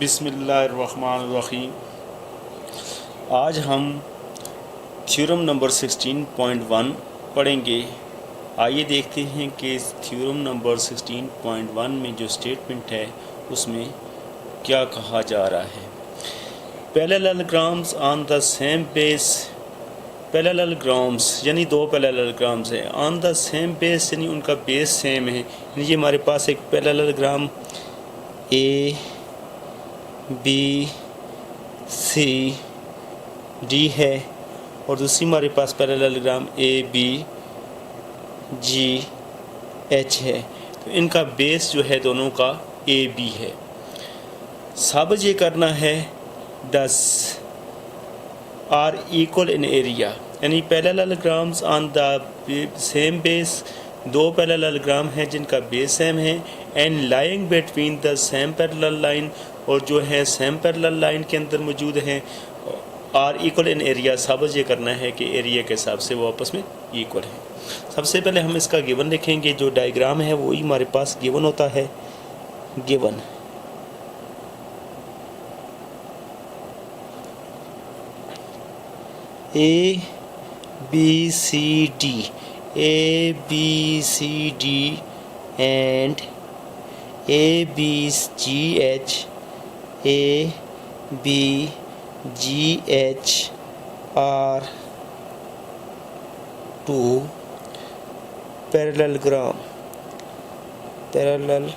बिस्मिल्लाहिर्रहमानिर्रहीम। आज हम थ्योरम नंबर 16.1 पढ़ेंगे। आइए देखते हैं कि इस थ्योरम नंबर 16.1 में जो स्टेटमेंट है उसमें क्या कहा जा रहा है। Parallelograms on the same base, parallelograms यानी दो पैरेललोग्राम्स हैं, ऑन द सेम बेस यानी उनका बेस सेम है। यानी ये हमारे पास एक parallelogram A B C D है और दूसरी हमारे पास parallelogram A B G H है। तो इनका बेस जो है दोनों का ए बी है। साबित ये करना है दस आर इक्वल इन एरिया, यानी parallelograms on the same base, दो पैरेललोग्राम हैं जिनका बेस सेम है, and lying between the same parallel line, और जो है सेम पैरेलल लाइन के अंदर मौजूद हैं, आर इक्वल इन एरिया। साबित ये करना है कि एरिया के हिसाब से वो आपस में इक्वल है। सबसे पहले हम इसका गिवन लिखेंगे। जो डायग्राम है वही हमारे पास गिवन होता है। Given A B C D, A B C D and A B G H, A B G H are two parallelogram, parallelograms.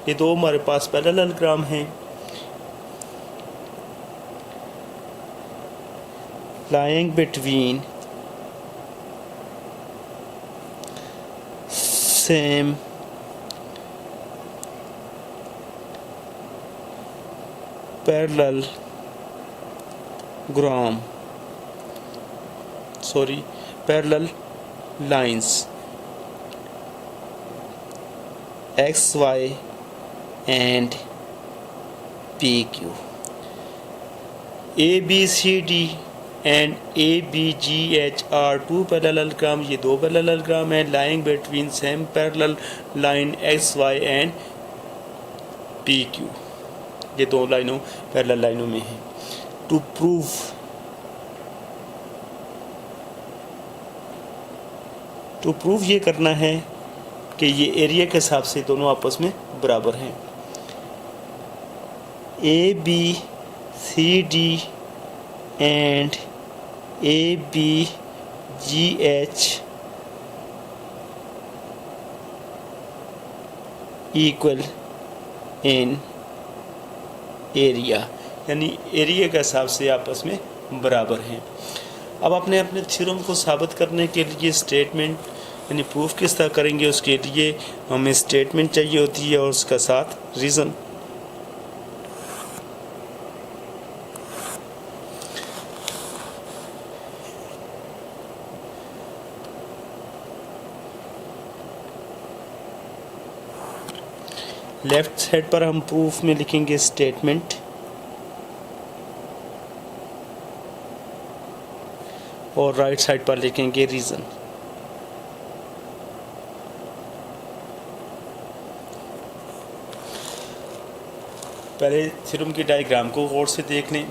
ये दो हमारे पास पैरेललोग्राम हैं। lying between same parallel lines x y and p q, a b c d and A B G H are two parallelogram. ये दो parallelogram हैं lying between same parallel line X Y and P Q. ये दो लाइनों parallel लाइनों में हैं। To prove ये करना है कि ये एरिया के हिसाब से दोनों आपस में बराबर हैं। A B C D and A B G H equal in area, यानी एरिया के हिसाब से आपस में बराबर हैं। अब अपने थ्योरम को साबित करने के लिए स्टेटमेंट यानी प्रूफ किस तरह करेंगे, उसके लिए हमें स्टेटमेंट चाहिए होती है और उसका साथ रीज़न। लेफ्ट साइड पर हम प्रूफ में लिखेंगे स्टेटमेंट और राइट साइड पर लिखेंगे रीज़न। पहले थ्योरम की डायग्राम को गौर से देख लें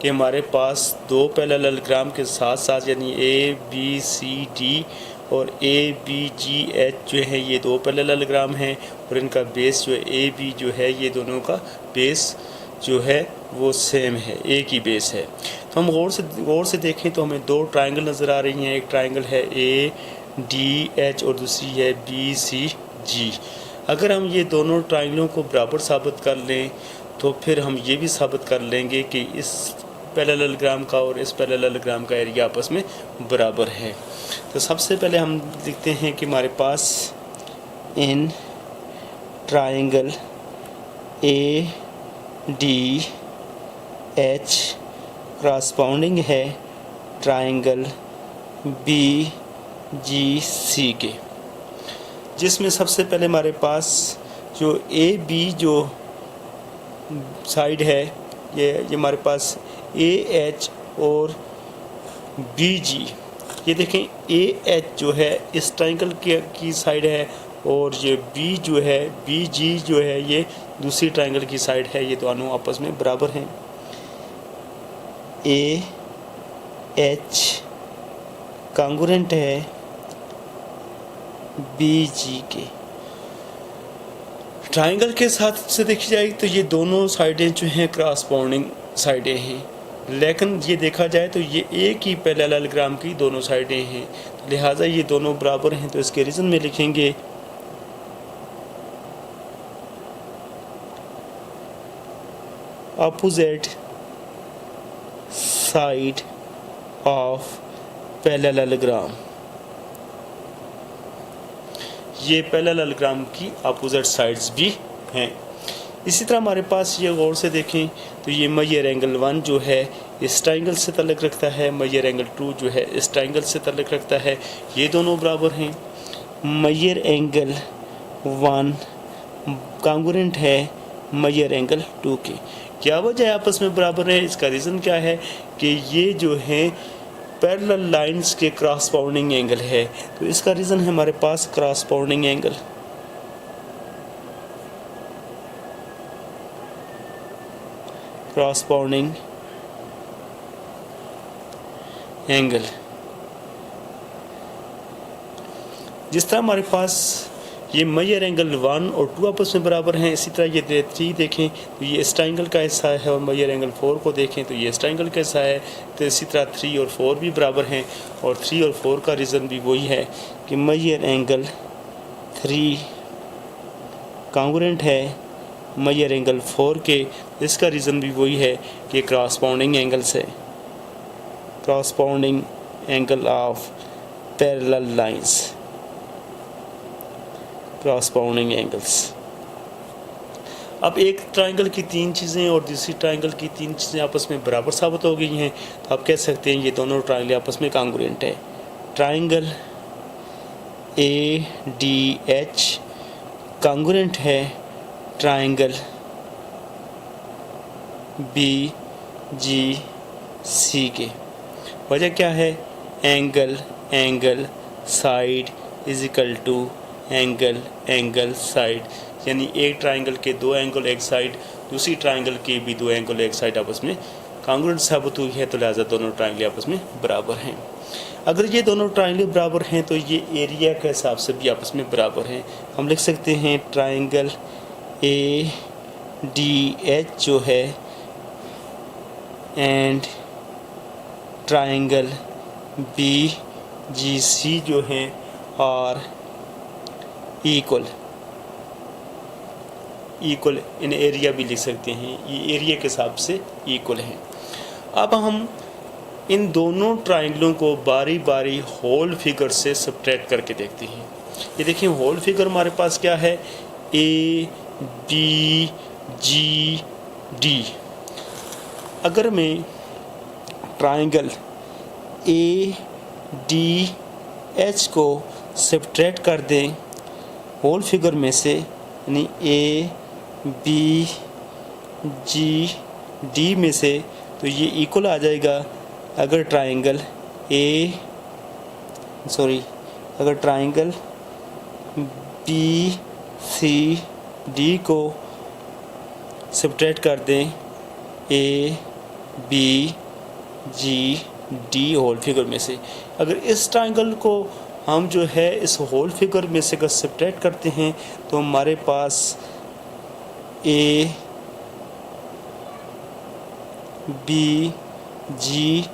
कि हमारे पास दो पैरेललोग्राम के साथ साथ यानी ए बी सी डी और ए बी जी एच जो है ये दो पैरेललोग्राम हैं और इनका बेस जो है ए बी जो है ये दोनों का बेस जो है वो सेम है, एक ही बेस है। तो हम गौर से देखें तो हमें दो ट्रायंगल नज़र आ रही हैं। एक ट्रायंगल है ए डी एच और दूसरी है बी सी जी। अगर हम ये दोनों ट्रायंगलों को बराबर साबित कर लें तो फिर हम ये भी साबित कर लेंगे कि इस पैरेललोग्राम का और इस पैरेललोग्राम का एरिया आपस में बराबर है। तो सबसे पहले हम लिखते हैं कि हमारे पास in triangle A D H corresponding है ट्रायंगल बी जी सी के, जिसमें सबसे पहले हमारे पास जो ए बी जो साइड है ये हमारे पास ए एच और बी जी, ये देखें ए एच जो है इस ट्रायंगल की साइड है और ये बी जो है बी जी जो है ये दूसरी ट्राइंगल की साइड है, ये दोनों आपस में बराबर हैं। ए एच कॉन्ग्रुएंट है बी जी के। ट्राइंगल के साथ से देखी जाए तो ये दोनों साइडें जो हैं क्रॉसपोंडिंग साइडें हैं, लेकिन ये देखा जाए तो ये एक ही पैरेललोग्राम की दोनों साइडें हैं, लिहाजा ये दोनों बराबर हैं। तो इसके रीज़न में लिखेंगे ऑपोजिट साइड ऑफ पैरेललोग्राम, ये पैरेललोग्राम की अपोजिट साइड्स भी हैं। इसी तरह हमारे पास ये गौर से देखें तो ये मेजर एंगल 1 जो है इस ट्राइंगल से ताल्लुक़ रखता है, मेजर एंगल 2 जो है इस ट्राइंगल से ताल्लुक़ रखता है, ये दोनों बराबर हैं। मेजर एंगल 1 कॉन्ग्रुएंट है मेजर एंगल 2 के। क्या वजह आपस में बराबर है? इसका रीज़न क्या है कि ये जो है पैरेलल लाइंस के क्रॉसपोंडिंग एंगल है, तो इसका रीज़न है हमारे पास क्रॉसपोंडिंग एंगल। क्रॉसपोंडिंग एंगल, जिस तरह हमारे पास ये मेजर एंगल 1 और 2 आपस में बराबर हैं, इसी तरह ये 3 देखें तो ये इस ट्राइंगल का हिस्सा है, और मेजर एंगल 4 को देखें तो ये इस ट्राइंगल का हिस्सा है। तो इसी तरह 3 और 4 भी बराबर हैं, और 3 और 4 का रीज़न भी वही है कि मेजर एंगल 3 कॉन्ग्रुएंट है मेजर एंगल 4 के। इसका रीज़न भी वही है कि क्रॉसपोंडिंग एंगल्स है, corresponding angle of parallel lines, corresponding angles. अब एक ट्राइंगल की 3 चीज़ें और दूसरी ट्राइंगल की 3 चीज़ें आपस में बराबर साबित हो गई हैं, तो आप कह सकते हैं ये दोनों ट्राइंगल आपस में कॉन्ग्रुएंट है। Triangle A D H congruent है ट्राइंगल बी जी सी के। वजह क्या है? Angle angle side is equal to angle angle side, यानी एक ट्राइंगल के 2 एंगल एक साइड, दूसरी ट्राइंगल के भी 2 एंगल एक साइड आपस में कॉन्ग्रुएंट साबित हुई है, तो लिहाजा दोनों ट्राइंगल आपस में बराबर हैं। अगर ये दोनों ट्राइंगल बराबर हैं तो ये एरिया के हिसाब से भी आपस में बराबर हैं। हम लिख सकते हैं ट्राइंगल ए डी एच जो है एंड ट्राइंगल बी जी सी जो है और इक्वल इन एरिया भी लिख सकते हैं, ये एरिया के हिसाब से इक्वल हैं। अब हम इन दोनों ट्राइंगलों को बारी बारी होल फिगर से सब्ट्रैक्ट करके देखते हैं। ये देखिए होल फिगर हमारे पास क्या है? A B G D. अगर मैं ट्राइंगल ए डी एच को सब्ट्रैक्ट कर दें होल फिगर में से, यानी ए बी जी डी में से, तो ये इक्वल आ जाएगा। अगर ट्राइंगल बी सी डी को सब्ट्रैक्ट कर दें A B G D whole figure में से, अगर इस ट्राइंगल को हम जो है इस होल फिगर में से अगर सब्ट्रैक्ट करते हैं तो हमारे पास ए बी जी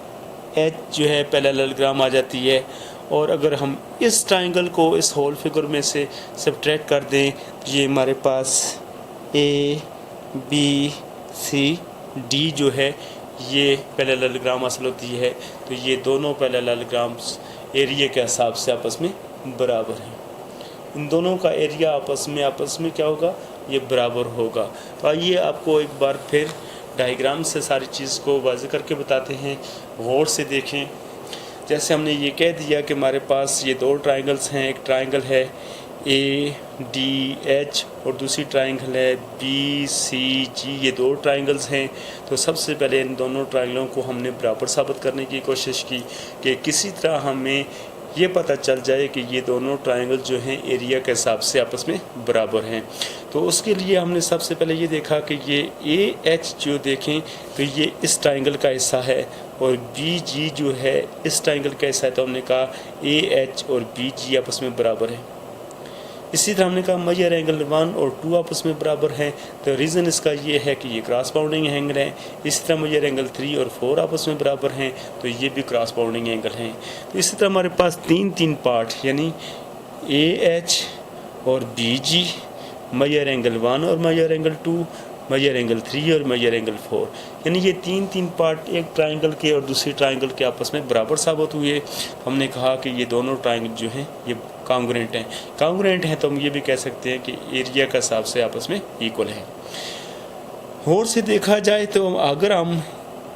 एच जो है पैरेललोग्राम आ जाती है। और अगर हम इस ट्राइंगल को इस होल फिगर में से सब्ट्रैक्ट कर दें तो ये हमारे पास ए बी सी डी जो है ये पैरेललोग्राम हासिल होती है। तो ये दोनों पैरेललोग्राम्स एरिया के हिसाब से आपस में बराबर हैं। इन दोनों का एरिया आपस में क्या होगा? ये बराबर होगा। तो आइए आपको एक बार फिर डायग्राम से सारी चीज़ को वाज़ेह करके बताते हैं, गौर से देखें। जैसे हमने ये कह दिया कि हमारे पास ये 2 ट्राइंगल्स हैं, एक ट्राइंगल है ए डी एच और दूसरी ट्राइंगल है बी सी जी, ये 2 ट्राइंगल्स हैं। तो सबसे पहले इन दोनों ट्राइंगलों को हमने बराबर साबित करने की कोशिश की कि किसी तरह हमें ये पता चल जाए कि ये दोनों ट्रायंगल जो हैं एरिया के हिसाब से आपस में बराबर हैं। तो उसके लिए हमने सबसे पहले ये देखा कि ये ए एच जो देखें तो ये इस ट्रायंगल का हिस्सा है और बी जी जो है इस ट्रायंगल का हिस्सा है, तो हमने कहा ए एच और बी जी आपस में बराबर है। इसी तरह हमने कहा मेजर एंगल 1 और 2 आपस में बराबर हैं, तो रीज़न इसका ये है कि ये क्रॉस बाउंडिंग एंगल है। इसी तरह मेजर एंगल 3 और 4 आपस में बराबर हैं, तो ये भी क्रॉस बाउंडिंग एंगल हैं। तो इसी तरह हमारे पास तीन पार्ट यानी ए एच और बी जी, मेजर एंगल 1 और मेजर एंगल 2, मेजर एंगल 3 और मेजर एंगल 4, यानी ये तीन पार्ट एक ट्रायंगल के और दूसरी ट्रायंगल के आपस में बराबर साबित हुए। हमने कहा कि ये दोनों ट्रायंगल जो हैं ये कांग्रुएंट हैं, तो हम ये भी कह सकते हैं कि एरिया के हिसाब से आपस में इक्वल हैं। और से देखा जाए तो अगर हम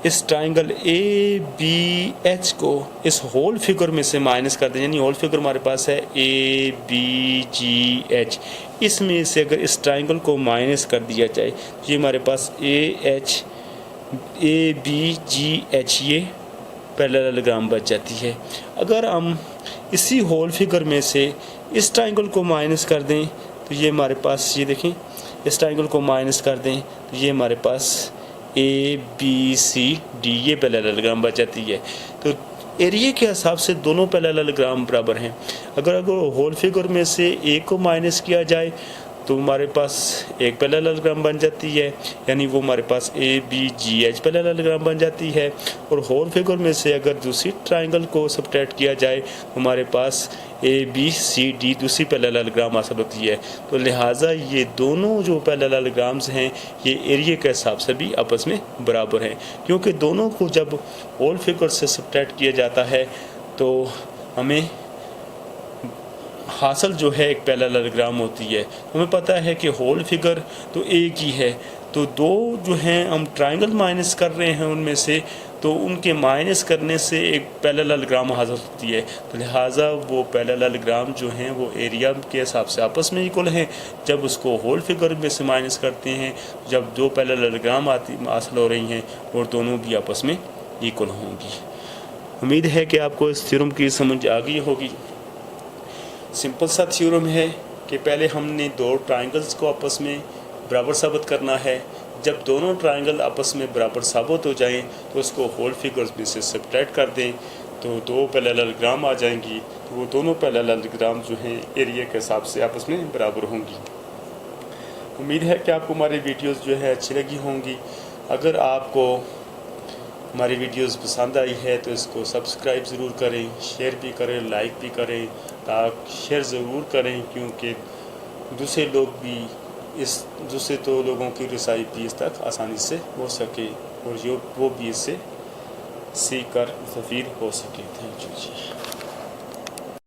इस ट्रायंगल ए बी एच को इस होल फिगर में से माइनस कर दें, यानी होल फिगर हमारे पास है ए बी जी एच, इसमें से अगर इस ट्रायंगल को माइनस कर दिया जाए तो ये हमारे पास ए बी जी एच ये पैरेललोग्राम बच जाती है। अगर हम इसी होल फिगर में से इस ट्रायंगल को माइनस कर दें तो ये हमारे पास, ये देखें, इस ट्रायंगल को माइनस कर दें तो ये हमारे पास ए बी सी डी ये पैरेललोग्राम बच जाती है। तो एरिया के हिसाब से दोनों पैरेललोग्राम बराबर हैं। अगर होल फिगर में से ए को माइनस किया जाए तो हमारे पास एक पैरेललोग्राम बन जाती है, यानी वो हमारे पास A B G H parallelogram बन जाती है। और होल फिगर में से अगर दूसरी ट्रायंगल को सब्ट्रैक्ट किया जाए तो हमारे पास ए बी सी डी दूसरी पैरेललोग्राम हासिल होती है। तो लिहाजा ये दोनों जो पैरेललोग्राम्स हैं ये एरिया के हिसाब से भी आपस में बराबर हैं, क्योंकि दोनों को जब होल फिगर से सब्ट्रैक्ट किया जाता है तो हमें हासिल जो है एक पैरेललोग्राम होती है। हमें पता है कि होल फिगर तो एक ही है, तो दो जो हैं हम ट्रायंगल माइनस कर रहे हैं उनमें से, तो उनके माइनस करने से एक पैरेललोग्राम हासिल होती है। तो लिहाजा वो पैरेललोग्राम जो हैं वो एरिया के हिसाब से आपस में इक्वल हैं। जब उसको होल फिगर में से माइनस करते हैं, जब दो पैरेललोग्राम हासिल हो रही हैं और दोनों भी आपस में इक्वल होंगी। उम्मीद है कि आपको इस थ्योरम की समझ आ गई होगी। सिंपल सा थ्योरम है कि पहले हमने दो ट्रायंगल्स को आपस में बराबर साबित करना है। जब दोनों ट्रायंगल आपस में बराबर साबित हो जाएं तो उसको होल फिगर्स में से सब्ट्रैक्ट कर दें तो दो पैरेललोग्राम आ जाएंगी। तो वो दोनों पैरेललोग्राम जो हैं एरिया के हिसाब से आपस में बराबर होंगी। उम्मीद है कि आपको हमारी वीडियोस जो है अच्छी लगी होंगी। अगर आपको हमारी वीडियोस पसंद आई है तो इसको सब्सक्राइब ज़रूर करें, शेयर भी करें, लाइक भी करें, शेयर ज़रूर करें, क्योंकि दूसरे लोग भी दूसरे तो लोगों की रसाई भी इस तक आसानी से हो सके और वो भी इससे सीख कर मुस्तफ़ीद हो सके। Thank you ji.